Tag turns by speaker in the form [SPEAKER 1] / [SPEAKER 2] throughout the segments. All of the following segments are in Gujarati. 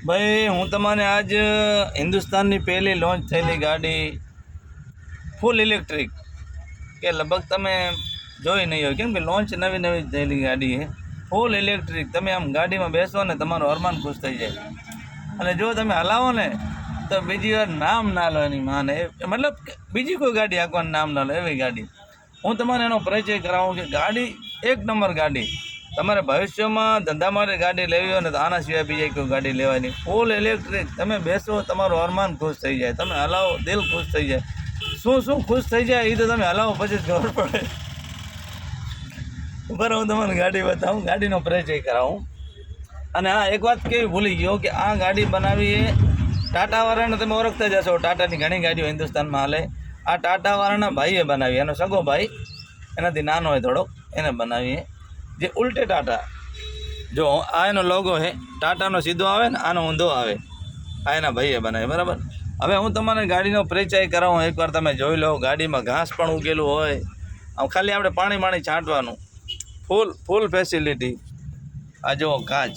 [SPEAKER 1] ભાઈ હું તમને આજ હિન્દુસ્તાનની પહેલી લોન્ચ થયેલી ગાડી ફૂલ ઇલેક્ટ્રિક કે લગભગ તમે જોઈ નહીં હોય, કેમ કે લોન્ચ નવી નવી થયેલી ગાડી છે ફૂલ ઇલેક્ટ્રિક. તમે આમ ગાડીમાં બેસો ને તમારું અરમાન ખુશ થઈ જાય, અને જો તમે હલાવો ને તો બીજી વાર નામ ના લો એની માને, મતલબ બીજી કોઈ ગાડી આંકવાનું નામ ના લો એવી ગાડી. હું તમારે એનો પરિચય કરાવું કે ગાડી એક નંબર ગાડી. તમારે ભવિષ્યમાં ધંધા માટે ગાડી લેવી હોય ને તો આના સિવાય બીજી કોઈ ગાડી લેવાની. ફૂલ ઇલેક્ટ્રિક, તમે બેસો તમારું અરમાન ખુશ થઈ જાય, તમે હલાવો દિલ ખુશ થઈ જાય. શું ખુશ થઈ જાય એ તો તમે હલાવો પછી જ ખબર પડે. બરાબર, હું તમને ગાડી બતાવું, ગાડીનો પરિચય કરાવું. અને હા, એક વાત કેવી ભૂલી ગયો કે આ ગાડી બનાવી એ ટાટાવાળાને તમે ઓળખતા જશો. ટાટાની ઘણી ગાડીઓ હિન્દુસ્તાનમાં હાલે. આ ટાટાવાળાના ભાઈએ બનાવી, એનો સગો ભાઈ એનાથી નાનો હોય થોડોક, એને બનાવીએ. જે ઉલટે ટાટા, જો આ એનો લોગો છે, ટાટાનો સીધો આવે ને આનો ઊંધો આવે, આ એના ભાઈએ બનાવે. બરાબર, હવે હું તમારે ગાડીનો પરિચય કરાવું, એકવાર તમે જોઈ લો. ગાડીમાં ઘાસ પણ ઉગેલું હોય, આમ ખાલી આપણે પાણી છાંટવાનું. ફૂલ ફેસિલિટી. આ જો કાચ,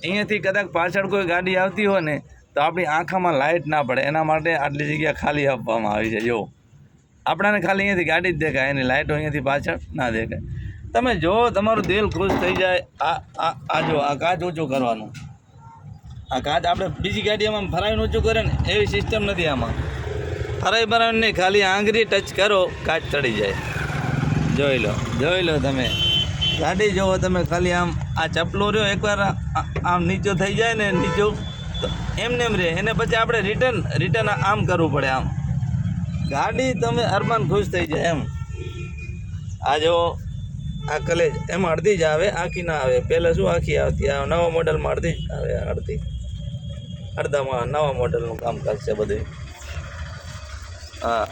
[SPEAKER 1] અહીંયાથી કદાચ પાછળ કોઈ ગાડી આવતી હોય ને તો આપણી આંખામાં લાઇટ ના પડે, એના માટે આટલી જગ્યા ખાલી આપવામાં આવી છે. જો આપણાને ખાલી અહીંયાથી ગાડી જ દેખાય, એની લાઇટો અહીંયાથી પાછળ ના દેખાય. તમે જો તમારું દિલ ખુશ થઈ જાય. આ જો આ કાચ ઊંચું કરવાનું, આ કાચ આપણે બીજી ગાડીમાં ફરાવીને ઊંચું કરે ને એવી સિસ્ટમ નથી આમાં. ફરાવીને નહીં, ખાલી આંગળી ટચ કરો કાચ ચડી જાય. જોઈ લો તમે ગાડી જોવો તમે ખાલી. આમ આ ચપલો રહ્યો એકવાર આમ નીચો થઈ જાય ને, નીચો તો એમને એમ રહે, એને પછી આપણે રિટર્ન આમ કરવું પડે. આમ ગાડી તમે અરમાન ખુશ થઈ જાય એમ. આ જો આ કલેજ એમાં અડધી જ આવે, આખી ના આવે. પહેલાં શું આખી આવતી, આ નવા મોડલમાં અડધી જ આવે. અડધામાં નવા મોડલનું કામકાજ છે બધું. હા,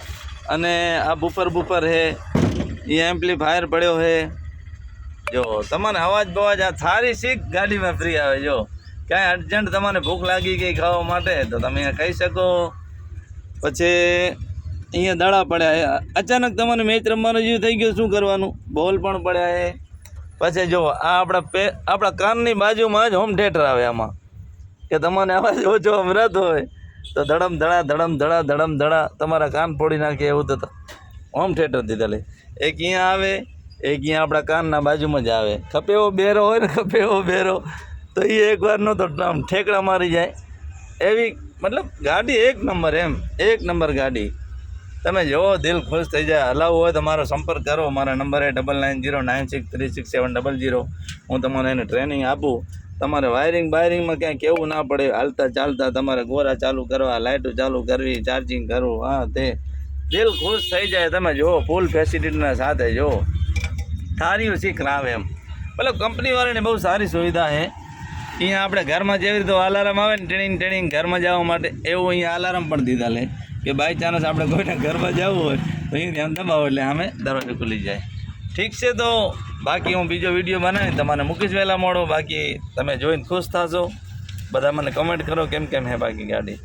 [SPEAKER 1] અને આ બુફર હે, એ એમ્પ્લીફાયર પડ્યો હે. જો તમારે અવાજ બવાજ આ સારી શીખ ગાડીમાં ફ્રી આવે. જો ક્યાંય અર્જન્ટ તમારે ભૂખ લાગી ગઈ ખાવા માટે તો તમે અહીંયા કહી શકો. પછી અહીંયા દડા પડ્યા, અચાનક તમારે મેચ રમવાનો જેવું થઈ ગયો, શું કરવાનું? બોલ પણ પડ્યા છે. પછી જો આ આપણા કાનની બાજુમાં જ હોમ થિયેટર આવે આમાં, કે તમારે અવાજ ઓછો સંભળાતો હોય તો ધડમ ધડા તમારા કાન ફોડી નાખે એવું તો હોમ થિયેટર દીધા લે. એક અહીંયા આવે, એક અહીંયા આપણા કાનના બાજુમાં જ આવે. ખપેવો બેરો હોય ને, ખપેવો બેરો તો એ એકવારનો તો ઠેકડા મારી જાય એવી. મતલબ ગાડી એક નંબર, એમ એક નંબર ગાડી. તમે જોવો દિલ ખુશ થઈ જાય. હલાવવું હોય તો મારો સંપર્ક કરો. મારા નંબર એ 9909636700. હું તમને એને ટ્રેનિંગ આપું. તમારે વાયરિંગમાં ક્યાંય કેવું ના પડે. હાલતા ચાલતા તમારે ગોરા ચાલુ કરવા, લાઇટો ચાલુ કરવી, ચાર્જિંગ કરવું, હા તે દિલ ખુશ થઈ જાય. તમે જુઓ ફૂલ ફેસિલિટીના સાથે જો સારી શીખ આવે એમ. મતલબ કંપનીવાળાને બહુ સારી સુવિધા છે. અહીંયા આપણે ઘરમાં જેવી રીતે અલાર્મ આવે ને ટ્રેનિંગ ઘરમાં જવા માટે, એવું અહીંયા અલાર્મ પણ દીધા લે કે બાય ચાન્સ આપણે કોઈને ઘરમાં જવું હોય તો અહીં ધ્યાન દબાવો એટલે સામે દરવાજો ખુલી જાય. ઠીક છે, તો બાકી હું બીજો વિડીયો બનાવી તમારે મૂકીશ વહેલા મોડો. બાકી તમે જોઈને ખુશ થશો. બધા મને કમેન્ટ કરો કેમ હે બાકી ગાડી.